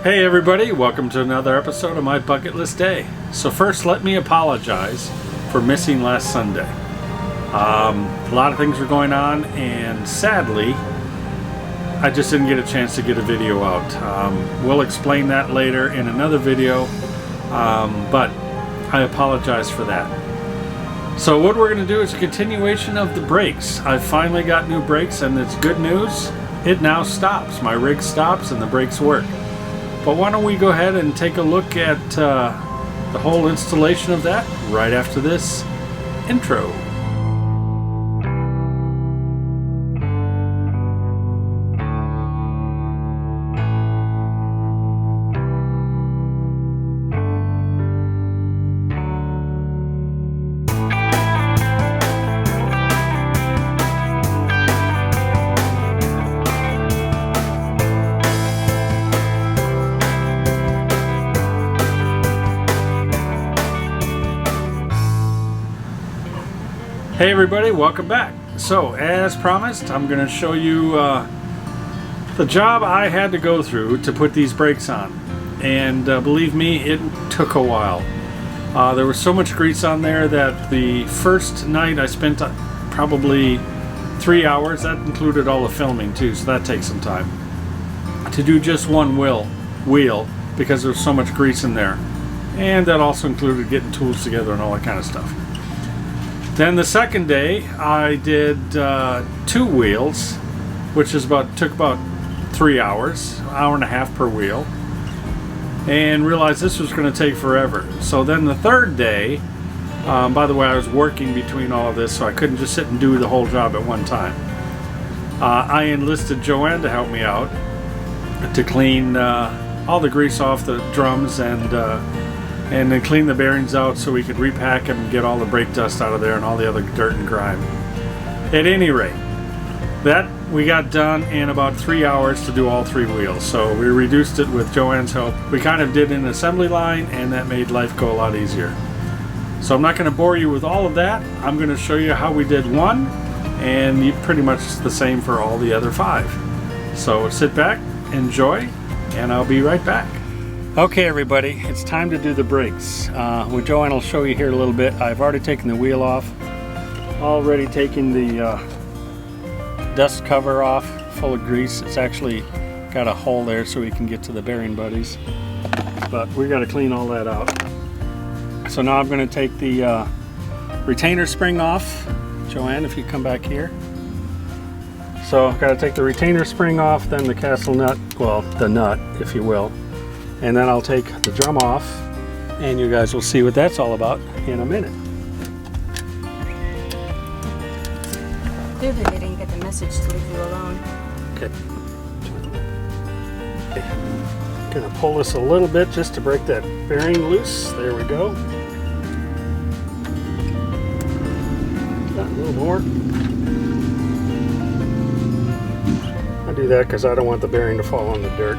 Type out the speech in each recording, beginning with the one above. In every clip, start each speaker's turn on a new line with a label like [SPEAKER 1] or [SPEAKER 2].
[SPEAKER 1] Hey everybody, welcome to another episode of my bucket list day. So first, let me apologize for missing last Sunday. A lot of things were going on, and sadly, I just didn't get a chance to get a video out. We'll explain that later in another video, but I apologize for that. So what we're going to do is a continuation of the brakes. I finally got new brakes, and it's good news. It now stops. My rig stops and the brakes work. But why don't we go ahead and take a look at the whole installation of that right after this intro. Hey everybody, welcome back. So as promised, I'm going to show you the job I had to go through to put these brakes on, and believe me, it took a while. There was so much grease on there that the first night I spent probably 3 hours. That included all the filming too, so that takes some time to do just one wheel because there's so much grease in there, and that also included getting tools together and all that kind of stuff. Then the second day I did 2 wheels, which is took about 3 hours, hour and a half per wheel, and realized this was going to take forever. So then the third day, by the way, I was working between all of this, so I couldn't just sit and do the whole job at one time. I enlisted Joanne to help me out to clean all the grease off the drums and then clean the bearings out so we could repack them and get all the brake dust out of there and all the other dirt and grime. At any rate, that we got done in about 3 hours to do all 3 wheels. So we reduced it with Joanne's help. We kind of did an assembly line, and that made life go a lot easier. So I'm not going to bore you with all of that. I'm going to show you how we did one, and pretty much the same for all the other 5. So sit back, enjoy, and I'll be right back. Okay everybody, it's time to do the brakes. Well, Joanne will show you here in a little bit. I've already taken the wheel off, already taken the dust cover off full of grease. It's actually got a hole there so we can get to the bearing buddies, but we got to clean all that out. So now I'm going to take the retainer spring off. Joanne, if you come back here. So I've got to take the retainer spring off, then the castle nut, well, the nut if you will. And then I'll take the drum off, and you guys will see what that's all about in a minute.
[SPEAKER 2] Clearly they didn't get the message to leave you alone.
[SPEAKER 1] Okay. Gonna pull this a little bit just to break that bearing loose. There we go. Got a little more. I do that because I don't want the bearing to fall on the dirt.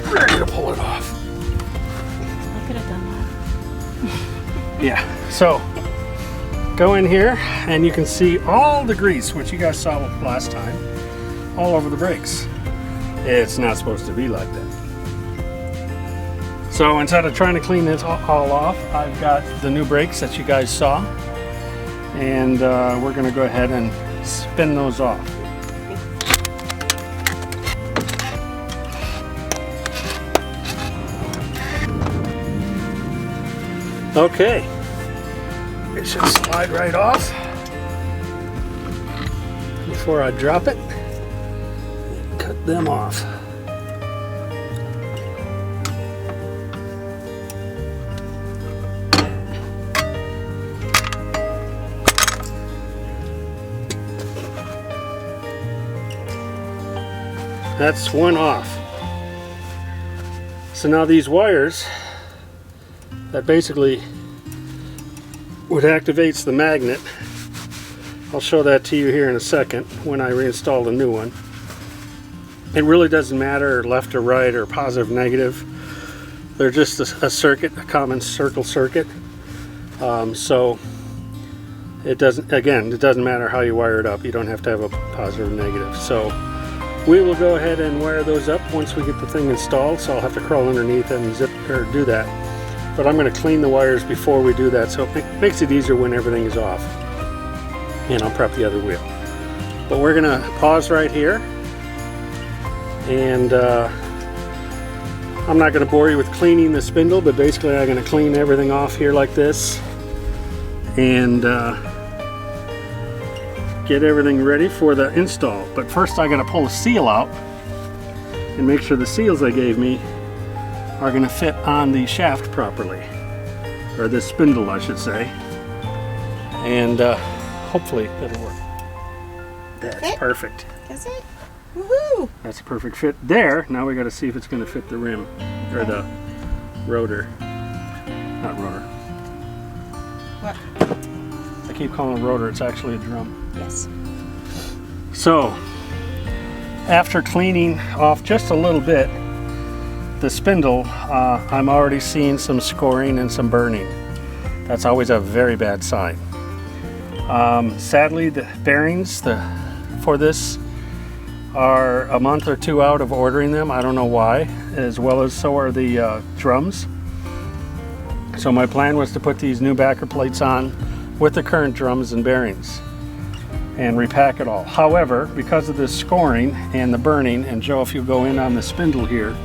[SPEAKER 1] Ready to pull it off.
[SPEAKER 2] I could have done that.
[SPEAKER 1] Yeah, so go in here and you can see all the grease, which you guys saw last time, all over the brakes. It's not supposed to be like that. So instead of trying to clean this all off, I've got the new brakes that you guys saw, and we're going to go ahead and spin those off. Okay, it should slide right off before I drop it. Cut them off. That's one off. So now these wires that basically what activates the magnet, I'll show that to you here in a second when I reinstall the new one. It really doesn't matter left or right or positive, negative. They're just a circuit, a common circle circuit. So it doesn't, again, it doesn't matter how you wire it up. You don't have to have a positive or negative. So We will go ahead and wire those up once we get the thing installed, so I'll have to crawl underneath and zip or do that. But I'm going to clean the wires before we do that, so it makes it easier when everything is off. And I'll prep the other wheel. But we're going to pause right here, and I'm not going to bore you with cleaning the spindle, but basically I'm going to clean everything off here like this and get everything ready for the install. But first I got to pull the seal out and make sure the seals they gave me are going to fit on the shaft properly, or the spindle I should say, and hopefully it'll work. That's perfect.
[SPEAKER 2] Is it? Woohoo!
[SPEAKER 1] That's a perfect fit there. Now we got to see if it's going to fit the rim or the rotor. Not rotor.
[SPEAKER 2] What?
[SPEAKER 1] I keep calling it rotor. It's actually a drum.
[SPEAKER 2] Yes.
[SPEAKER 1] So after cleaning off just a little bit the spindle, I'm already seeing some scoring and some burning. That's always a very bad sign. Sadly, the bearings for this are a month or two out of ordering them. I don't know why, as well as so are the drums. So my plan was to put these new backer plates on with the current drums and bearings and repack it all. However, because of this scoring and the burning, and Joe, if you go in on the spindle here,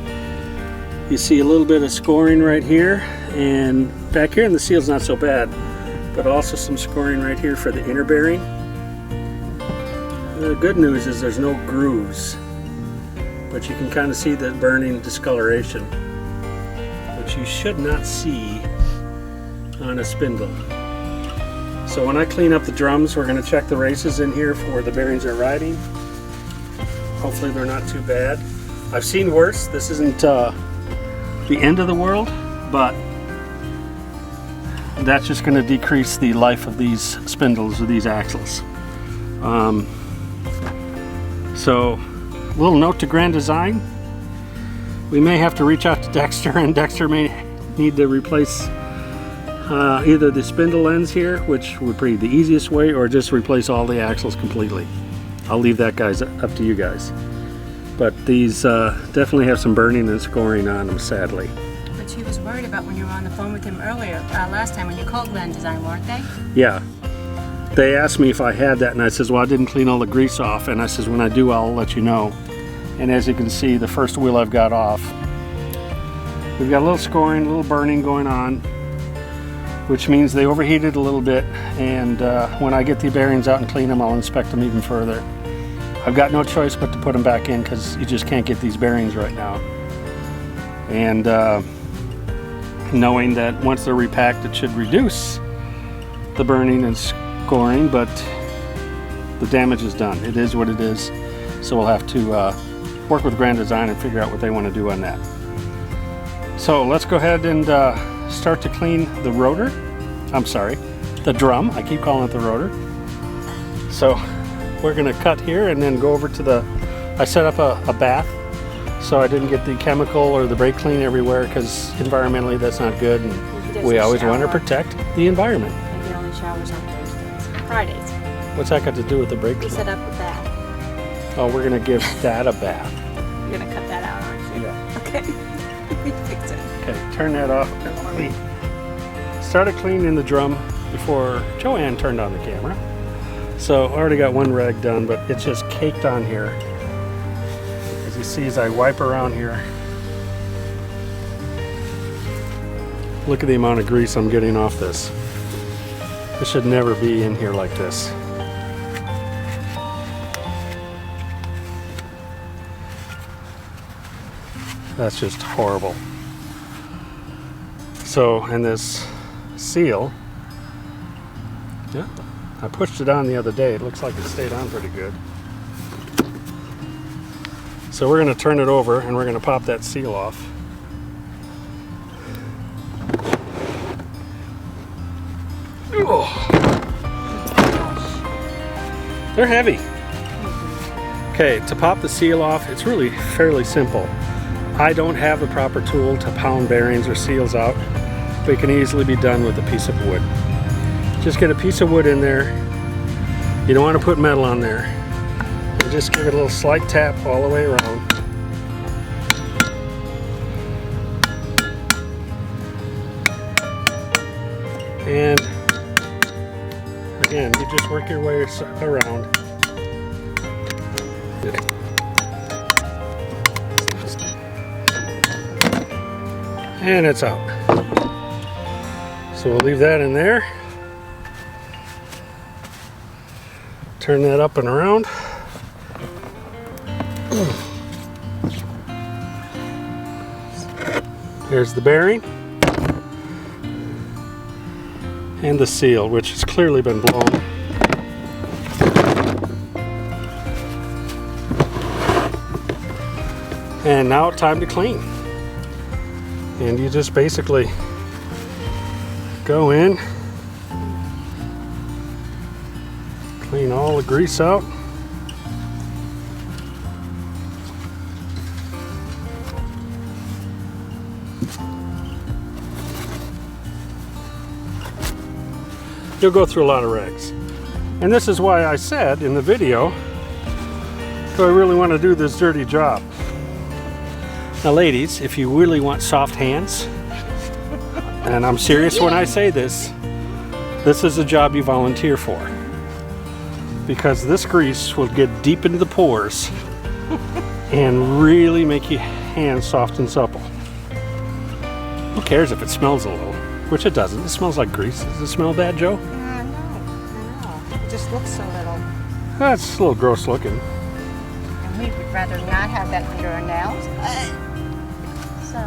[SPEAKER 1] you see a little bit of scoring right here, and back here in the seal's not so bad, but also some scoring right here for the inner bearing. The good news is there's no grooves, but you can kind of see the burning discoloration, which you should not see on a spindle. So when I clean up the drums, we're going to check the races in here for where the bearings are riding. Hopefully they're not too bad. I've seen worse. This isn't the end of the world, but that's just going to decrease the life of these spindles or these axles. So, a little note to Grand Design. We may have to reach out to Dexter, and Dexter may need to replace either the spindle ends here, which would be the easiest way, or just replace all the axles completely. I'll leave that, guys, up to you guys. But these definitely have some burning and scoring on them, sadly.
[SPEAKER 2] But she was worried about when you were on the phone with him earlier, last time when you called Grand Design, weren't they?
[SPEAKER 1] Yeah. They asked me if I had that, and I says, well, I didn't clean all the grease off, and I says, when I do, I'll let you know. And as you can see, the first wheel I've got off, we've got a little scoring, a little burning going on, which means they overheated a little bit, and when I get the bearings out and clean them, I'll inspect them even further. I've got no choice but to put them back in because you just can't get these bearings right now. And knowing that once they're repacked, it should reduce the burning and scoring, but the damage is done. It is what it is. So we'll have to work with Grand Design and figure out what they want to do on that. So let's go ahead and start to clean the rotor. I'm sorry, the drum. I keep calling it the rotor. So we're going to cut here and then go over to the, I set up a bath so I didn't get the chemical or the brake clean everywhere, because environmentally that's not good, and we always want to protect the environment.
[SPEAKER 2] And he only showers on Thursdays, Fridays.
[SPEAKER 1] What's that got to do with the brake
[SPEAKER 2] We
[SPEAKER 1] clean?
[SPEAKER 2] set up a bath.
[SPEAKER 1] Oh, we're going to give that a bath.
[SPEAKER 2] You're going to cut that out, aren't you?
[SPEAKER 1] Yeah.
[SPEAKER 2] Okay. Fix it.
[SPEAKER 1] Okay, turn that off. And let me started cleaning the drum before Joanne turned on the camera. So I already got one rag done, but it's just caked on here. As you see, as I wipe around here, look at the amount of grease I'm getting off this. This should never be in here like this. That's just horrible. So, and this seal, yeah, I pushed it on the other day. It looks like it stayed on pretty good. So we're going to turn it over and we're going to pop that seal off. Oh. They're heavy. Okay, to pop the seal off, it's really fairly simple. I don't have the proper tool to pound bearings or seals out, but it can easily be done with a piece of wood. Just get a piece of wood in there. You don't want to put metal on there. And just give it a little slight tap all the way around. And again, you just work your way around. And it's out. So we'll leave that in there. Turn that up and around. Here's the bearing. And the seal, which has clearly been blown. And now it's time to clean. And you just basically go in, clean all the grease out. You'll go through a lot of rags. And this is why I said in the video, do I really want to do this dirty job? Now ladies, if you really want soft hands, and I'm serious when I say this is a job you volunteer for. Because this grease will get deep into the pores and really make your hands soft and supple. Who cares if it smells a little? Which it doesn't. It smells like grease. Does it smell bad, Joe?
[SPEAKER 2] No. It just looks a little.
[SPEAKER 1] That's a little gross looking.
[SPEAKER 2] And we would rather not have that under our nails. So.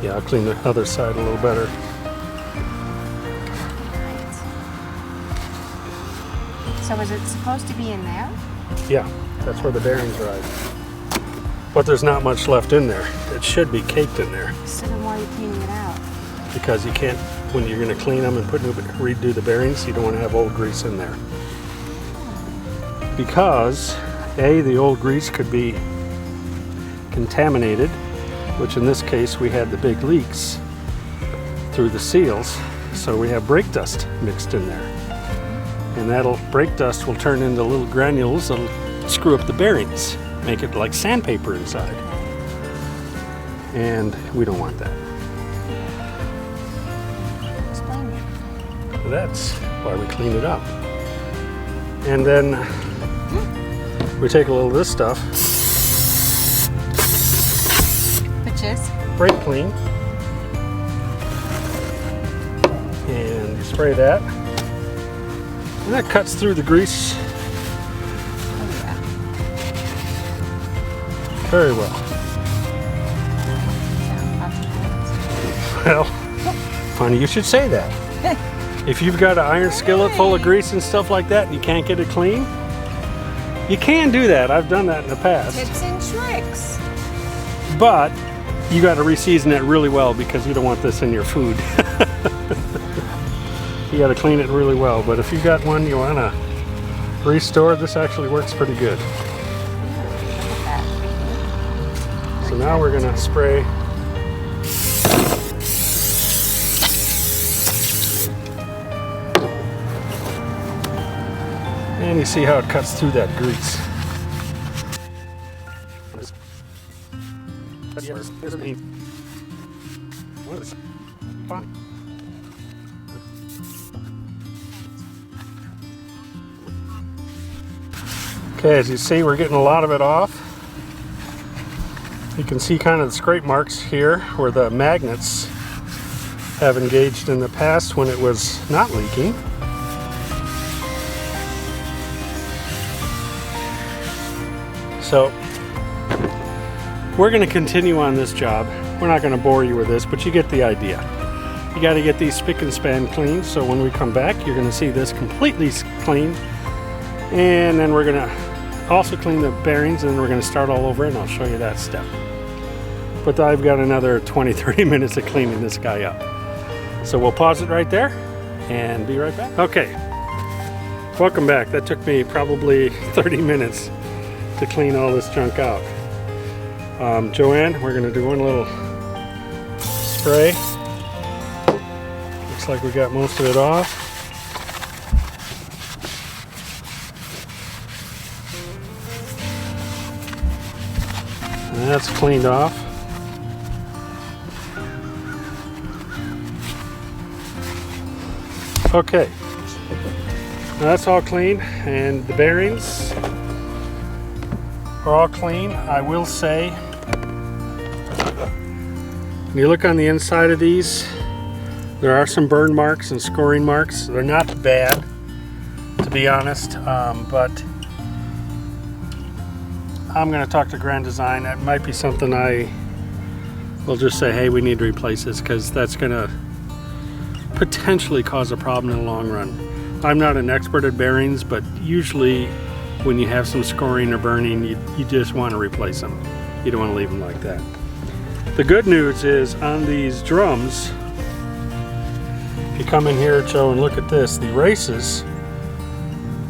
[SPEAKER 1] Yeah, I'll clean the other side a little better.
[SPEAKER 2] So is it supposed to be in there?
[SPEAKER 1] Yeah, that's where the bearings ride. But there's not much left in there. It should be caked in there.
[SPEAKER 2] So then why are you cleaning it out?
[SPEAKER 1] Because you can't, when you're going to clean them and redo the bearings, you don't want to have old grease in there. Because, A, the old grease could be contaminated, which in this case we had the big leaks through the seals, so we have brake dust mixed in there. And that'll, brake dust will turn into little granules that'll screw up the bearings, make it like sandpaper inside. And we don't want that.
[SPEAKER 2] Explain it.
[SPEAKER 1] That's why we clean it up. And then we take a little of this stuff,
[SPEAKER 2] Which is?
[SPEAKER 1] brake clean, and you spray that. And that cuts through the grease
[SPEAKER 2] Oh, yeah.
[SPEAKER 1] very well. Well, funny you should say that. If you've got an iron skillet full of grease and stuff like that and you can't get it clean, you can do that. I've done that in the past.
[SPEAKER 2] Tips and tricks.
[SPEAKER 1] But you got to reseason it really well because you don't want this in your food. You got to clean it really well. But if you got one you want to restore, this actually works pretty good. So now we're going to spray and you see how it cuts through that grease. Okay, as you see, we're getting a lot of it off. You can see kind of the scrape marks here where the magnets have engaged in the past when it was not leaking. So we're going to continue on this job. We're not going to bore you with this, but you get the idea. You got to get these spick and span clean, so when we come back you're going to see this completely clean, and then we're going to also clean the bearings, and then we're going to start all over, and I'll show you that step. But I've got another 20-30 minutes of cleaning this guy up. So we'll pause it right there and be right back. Okay, welcome back. That took me probably 30 minutes to clean all this junk out. Joanne, we're going to do one little spray. Looks like we got most of it off. And that's cleaned off. Okay, now that's all clean, and the bearings are all clean. I will say, when you look on the inside of these, there are some burn marks and scoring marks. They're not bad, to be honest, but I'm going to talk to Grand Design. That might be something I will just say, hey, we need to replace this, because that's going to potentially cause a problem in the long run. I'm not an expert at bearings, but usually when you have some scoring or burning, you just want to replace them. You don't want to leave them like that. The good news is on these drums, if you come in here, Joe, and look at this, the races,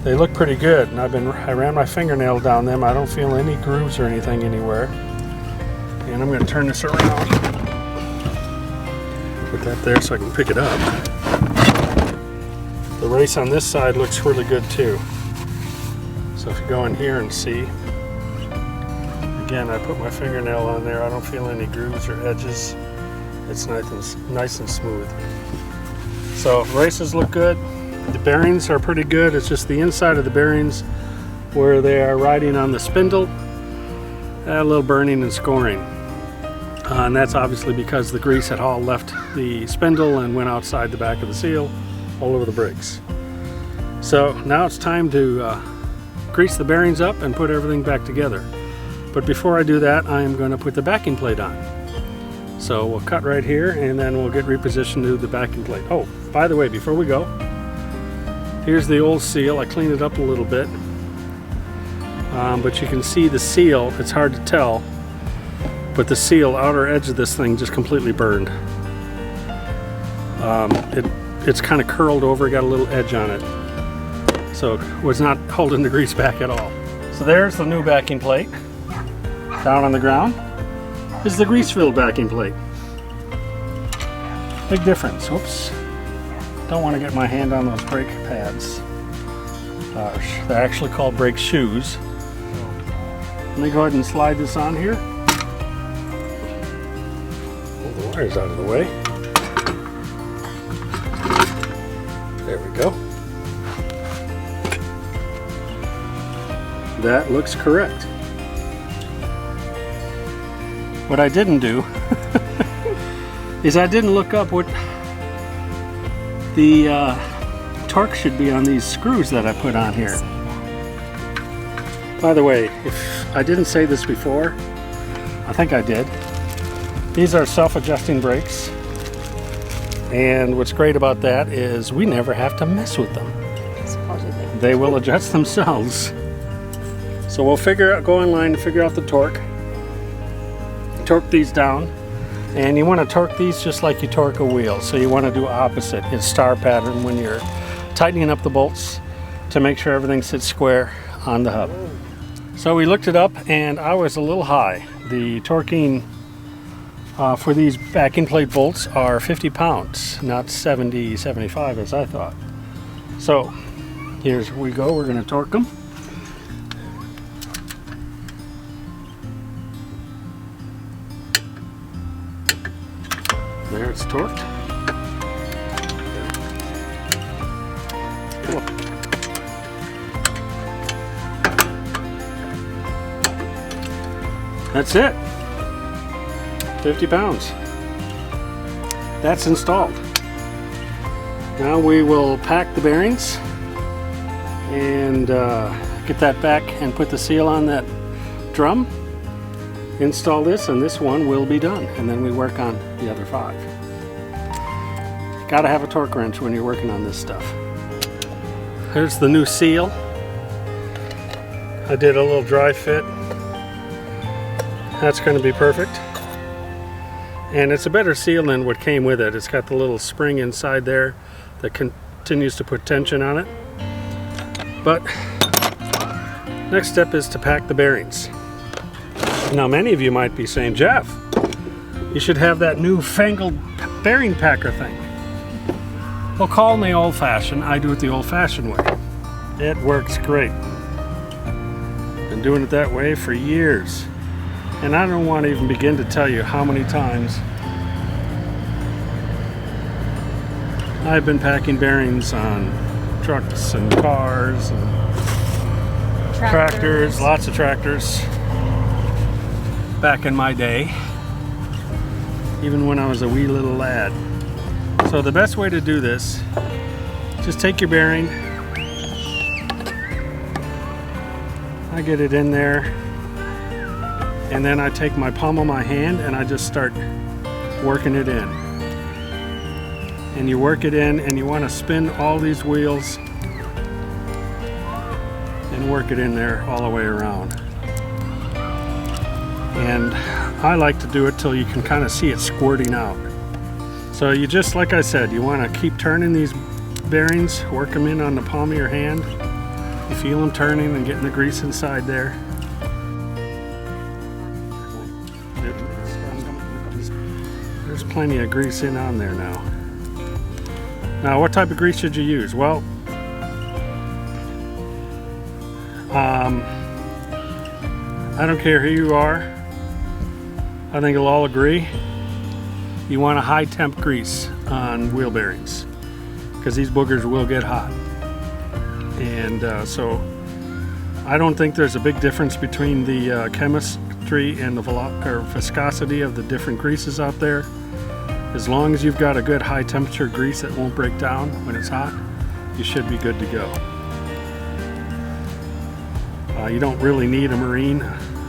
[SPEAKER 1] they look pretty good. And I ran my fingernail down them. I don't feel any grooves or anything anywhere. And I'm going to turn this around. Put that there so I can pick it up. The race on this side looks really good too. So if you go in here and see, again, I put my fingernail on there. I don't feel any grooves or edges. It's nice and smooth. So races look good. The bearings are pretty good. It's just the inside of the bearings where they are riding on the spindle. A little burning and scoring. And that's obviously because the grease had all left the spindle and went outside the back of the seal all over the brakes. So now it's time to grease the bearings up and put everything back together. But before I do that, I am going to put the backing plate on. So we'll cut right here and then we'll get repositioned to the backing plate. Oh, by the way, before we go, here's the old seal. I cleaned it up a little bit. But you can see the seal, it's hard to tell, but the seal, outer edge of this thing just completely burned. It's kind of curled over, got a little edge on it. So it was not holding the grease back at all. So there's the new backing plate. Down on the ground is the grease-filled backing plate. Big difference. Whoops. Don't want to get my hand on those brake pads. They're actually called brake shoes. Let me go ahead and slide this on here. Pull the wires out of the way. There we go. That looks correct. What I didn't do is I didn't look up what the torque should be on these screws that I put on here. By the way, if I didn't say this before, I think I did. These are self-adjusting brakes, and what's great about that is we never have to mess with them.
[SPEAKER 2] Supposedly.
[SPEAKER 1] They will adjust themselves. So we'll go online and figure out the torque. Torque these down, and you want to torque these just like you torque a wheel. So you want to do opposite. It's star pattern when you're tightening up the bolts to make sure everything sits square on the hub. So we looked it up, and I was a little high. The torquing for these backing plate bolts are 50 pounds, not 70, 75 as I thought. So here's we go. We're going to torque them. There, it's torqued. That's it. 50 pounds. That's installed. Now we will pack the bearings and get that back and put the seal on that drum. Install this, and this one will be done, and then we work on the other 5. Gotta have a torque wrench when you're working on this stuff. Here's the new seal. I did a little dry fit. That's going to be perfect, and it's a better seal than what came with it. It's got the little spring inside there that continues to put tension on it. But next step is to pack the bearings. Now many of you might be saying, Jeff, you should have that new fangled bearing packer thing. Well, call me old-fashioned. I do it the old-fashioned way. It works great. Been doing it that way for years. And I don't want to even begin to tell you how many times I've been packing bearings on trucks and cars and tractors, lots of tractors back in my day, even when I was a wee little lad. So the best way to do this, just take your bearing, I get it in there, and then I take my palm of my hand and I just start working it in. And you work it in and you want to spin all these wheels and work it in there all the way around. And I like to do it till you can kind of see it squirting out. So you just, like I said, you want to keep turning these bearings, work them in on the palm of your hand. You feel them turning and getting the grease inside there. There's plenty of grease in on there now. Now, what type of grease should you use? Well, I don't care who you are. I think you'll all agree. You want a high temp grease on wheel bearings because these boogers will get hot. And so I don't think there's a big difference between the chemistry and the viscosity of the different greases out there. As long as you've got a good high temperature grease that won't break down when it's hot, you should be good to go. You don't really need a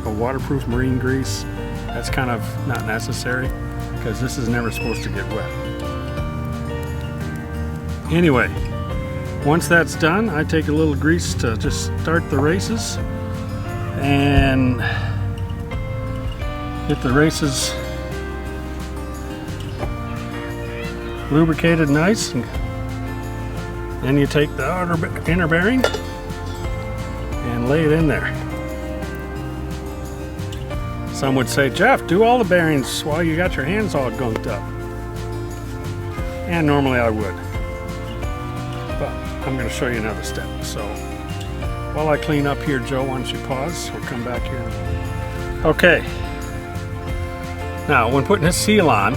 [SPEAKER 1] waterproof marine grease. That's kind of not necessary because this is never supposed to get wet. Anyway, once that's done, I take a little grease to just start the races and get the races lubricated nice, and then you take the inner bearing and lay it in there. Some would say, Jeff, do all the bearings while you got your hands all gunked up. And normally I would, but I'm going to show you another step. So while I clean up here, Joe, why don't you pause? We'll come back here. Okay, now when putting this seal on,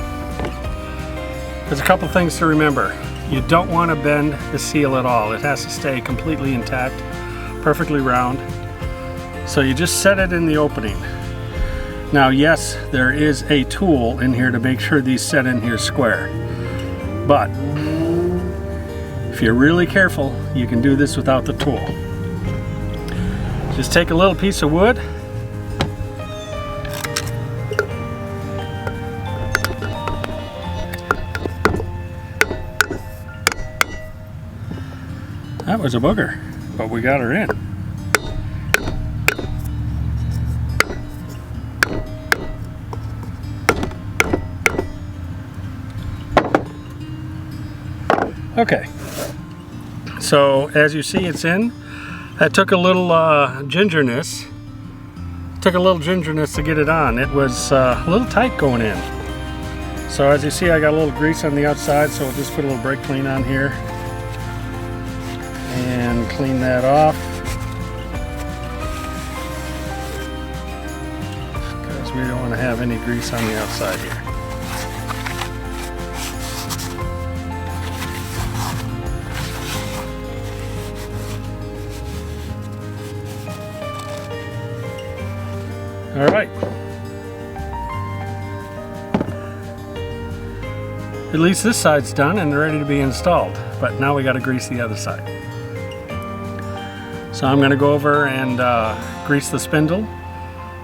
[SPEAKER 1] there's a couple things to remember. You don't want to bend the seal at all. It has to stay completely intact, perfectly round. So you just set it in the opening. Now, yes, there is a tool in here to make sure these set in here square. But if you're really careful, you can do this without the tool. Just take a little piece of wood, that was a booger, but we got her in. Okay, so as you see, it's in. That took a little gingerness. Took a little gingerness to get it on. It was a little tight going in. So as you see, I got a little grease on the outside, so we'll just put a little brake clean on here and clean that off, because we don't want to have any grease on the outside here. All right. At least this side's done and ready to be installed, but now we got to grease the other side. So I'm going to go over and grease the spindle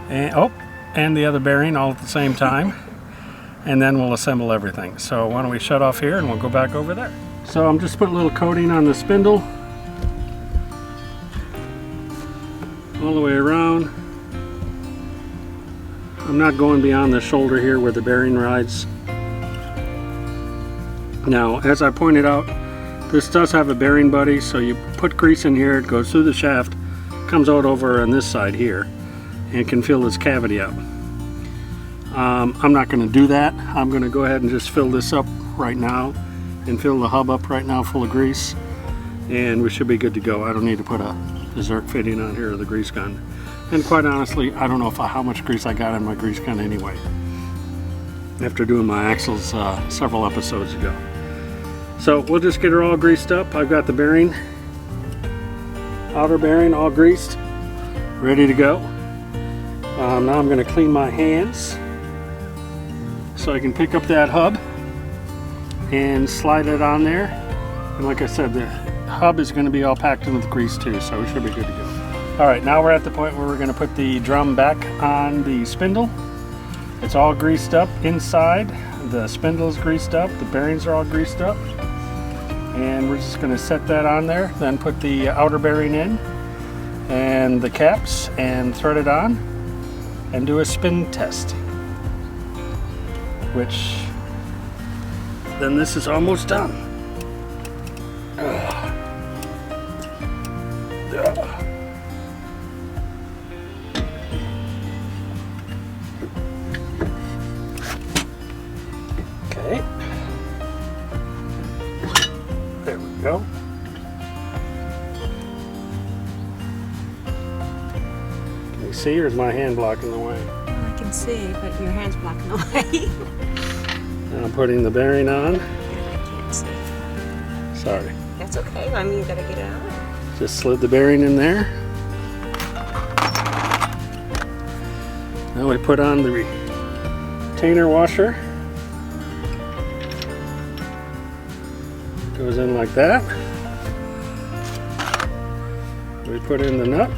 [SPEAKER 1] and the other bearing all at the same time, and then we'll assemble everything. So why don't we shut off here and we'll go back over there. So I'm just putting a little coating on the spindle all the way around. I'm not going beyond the shoulder here where the bearing rides. Now, as I pointed out, this does have a bearing buddy, so you put grease in here, it goes through the shaft, comes out over on this side here. and can fill this cavity up. I'm not going to do that. I'm going to go ahead and just fill this up right now and fill the hub up right now full of grease, and we should be good to go. I don't need to put a Zerk fitting on here or the grease gun. And quite honestly, I don't know how much grease I got in my grease gun anyway, after doing my axles several episodes ago. So we'll just get her all greased up. I've got the bearing, outer bearing all greased, ready to go. Now I'm going to clean my hands so I can pick up that hub and slide it on there. And like I said, the hub is going to be all packed in with grease too, so we should be good to go. Alright, now we're at the point where we're going to put the drum back on the spindle. It's all greased up inside. The spindle is greased up, the bearings are all greased up. And we're just going to set that on there, then put the outer bearing in and the caps and thread it on and do a spin test. Which, then this is almost done. Okay. There we go. Can you see, or is my hand blocking the way?
[SPEAKER 3] I can see, but your hand's blocking the way.
[SPEAKER 1] Now I'm putting the bearing on.
[SPEAKER 3] I can't see.
[SPEAKER 1] Sorry.
[SPEAKER 3] That's okay. I mean, you gotta get it out.
[SPEAKER 1] Just slid the bearing in there. Now we put on the retainer washer. Goes in like that. We put in the nut.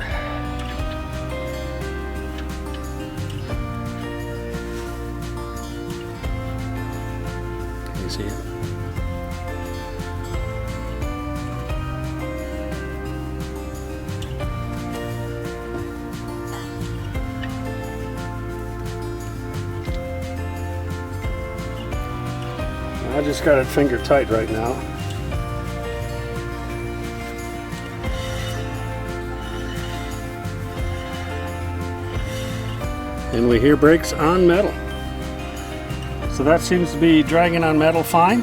[SPEAKER 1] Can you see it? I just got it finger tight right now. And we hear brakes on metal. So that seems to be dragging on metal fine.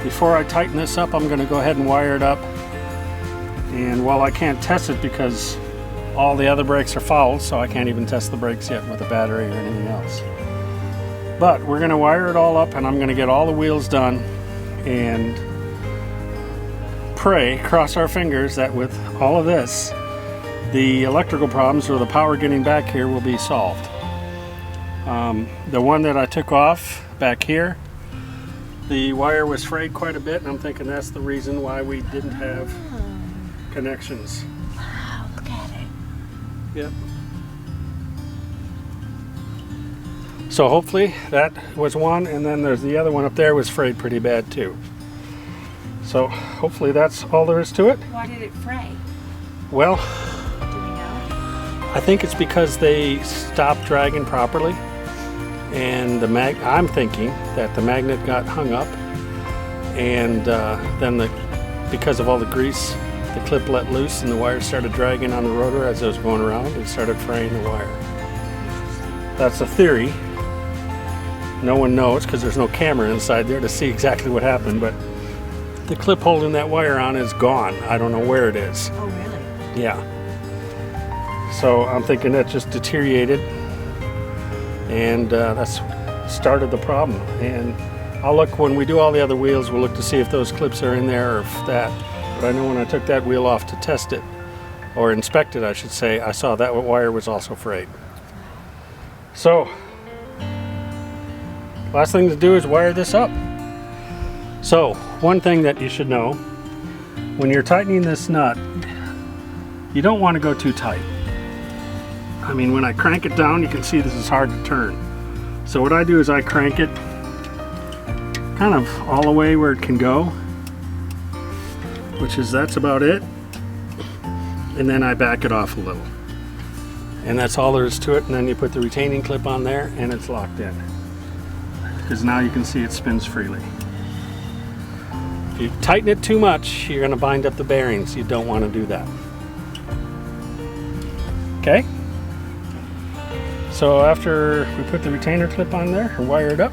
[SPEAKER 1] Before I tighten this up, I'm going to go ahead and wire it up. And while I can't test it because all the other brakes are fouled, so I can't even test the brakes yet with a battery or anything else. But we're going to wire it all up, and I'm going to get all the wheels done and pray, cross our fingers, that with all of this, the electrical problems or the power getting back here will be solved. The one that I took off back here, the wire was frayed quite a bit, and I'm thinking that's the reason why we didn't have connections.
[SPEAKER 3] Wow, look at it.
[SPEAKER 1] Yep. So hopefully that was one, and then there's the other one up there was frayed pretty bad too. So hopefully that's all there is to it.
[SPEAKER 3] Why did it fray?
[SPEAKER 1] Well,
[SPEAKER 3] Do we know?
[SPEAKER 1] I think it's because they stopped dragging properly, and I'm thinking that the magnet got hung up, and then because of all the grease, the clip let loose and the wire started dragging on the rotor as it was going around and started fraying the wire. That's a theory. No one knows because there's no camera inside there to see exactly what happened, but the clip holding that wire on is gone. I don't know where it is.
[SPEAKER 3] Oh, really?
[SPEAKER 1] Yeah. So I'm thinking that just deteriorated, and that's started the problem. And I'll look, when we do all the other wheels, we'll look to see if those clips are in there or if that. But I know when I took that wheel off to test it, or inspect it I should say, I saw that wire was also frayed. So last thing to do is wire this up. So one thing that you should know, when you're tightening this nut, you don't want to go too tight. I mean, when I crank it down, you can see this is hard to turn. So what I do is I crank it kind of all the way where it can go, which is, that's about it. And then I back it off a little. And that's all there is to it. And then you put the retaining clip on there and it's locked in. Because now you can see it spins freely. If you tighten it too much, you're going to bind up the bearings. You don't want to do that. Okay? So after we put the retainer clip on there and wire it up,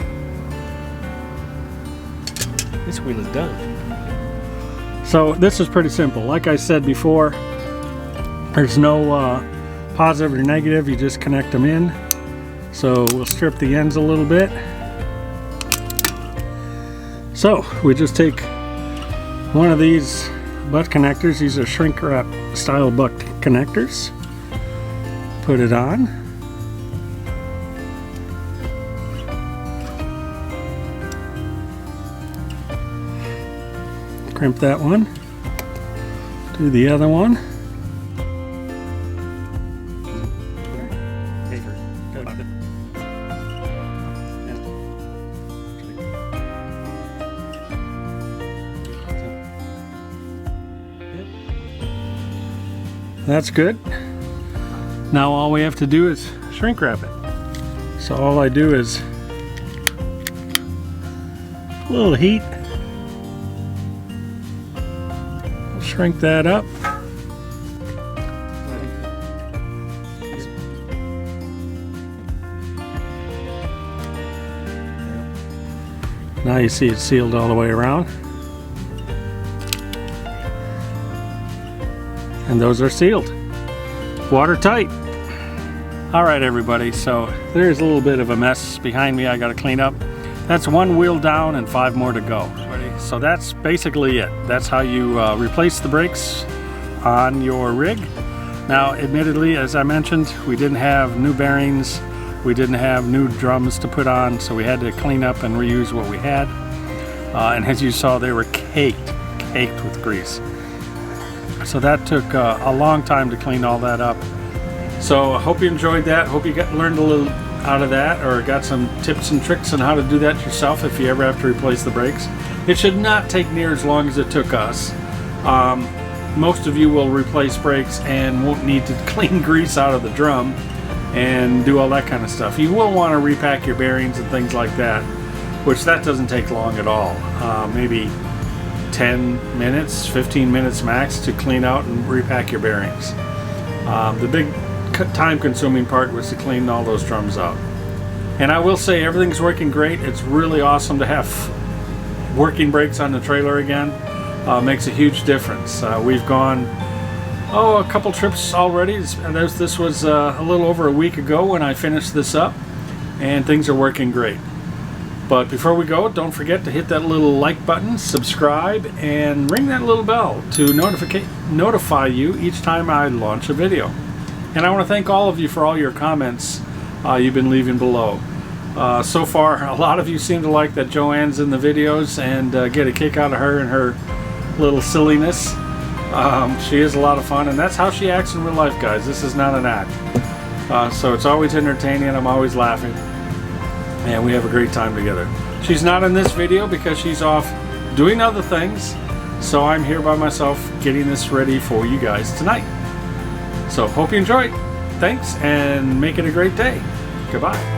[SPEAKER 1] this wheel is done. So this is pretty simple. Like I said before, there's no positive or negative, you just connect them in. So we'll strip the ends a little bit. So we just take one of these butt connectors. These are shrink wrap style butt connectors. Put it on. Crimp that one. Do the other one. That's good. Now all we have to do is shrink wrap it. So all I do is a little heat. Shrink that up. Now you see it's sealed all the way around. And those are sealed. Watertight. Alright everybody, so there's a little bit of a mess behind me I gotta clean up. That's one wheel down and 5 more to go. So that's basically it. That's how you replace the brakes on your rig. Now admittedly, as I mentioned, we didn't have new bearings, we didn't have new drums to put on, so we had to clean up and reuse what we had. And as you saw, they were caked with grease. So that took a long time to clean all that up. So I hope you enjoyed that. Hope you learned a little out of that, or got some tips and tricks on how to do that yourself if you ever have to replace the brakes. It should not take near as long as it took us. Most of you will replace brakes and won't need to clean grease out of the drum and do all that kind of stuff. You will want to repack your bearings and things like that, which that doesn't take long at all. Maybe 10 minutes, 15 minutes max to clean out and repack your bearings. The big time-consuming part was to clean all those drums out. And I will say everything's working great. It's really awesome to have working brakes on the trailer again. Makes a huge difference. We've gone a couple trips already. This was a little over a week ago when I finished this up, and things are working great. But before we go, don't forget to hit that little like button, subscribe, and ring that little bell to notify you each time I launch a video. And I want to thank all of you for all your comments you've been leaving below. So far, a lot of you seem to like that Joanne's in the videos and get a kick out of her and her little silliness. She is a lot of fun, and that's how she acts in real life, guys. This is not an act. So it's always entertaining, and I'm always laughing. And we have a great time together. She's not in this video because she's off doing other things, so I'm here by myself getting this ready for you guys tonight. So hope you enjoyed. Thanks, and make it a great day. Goodbye.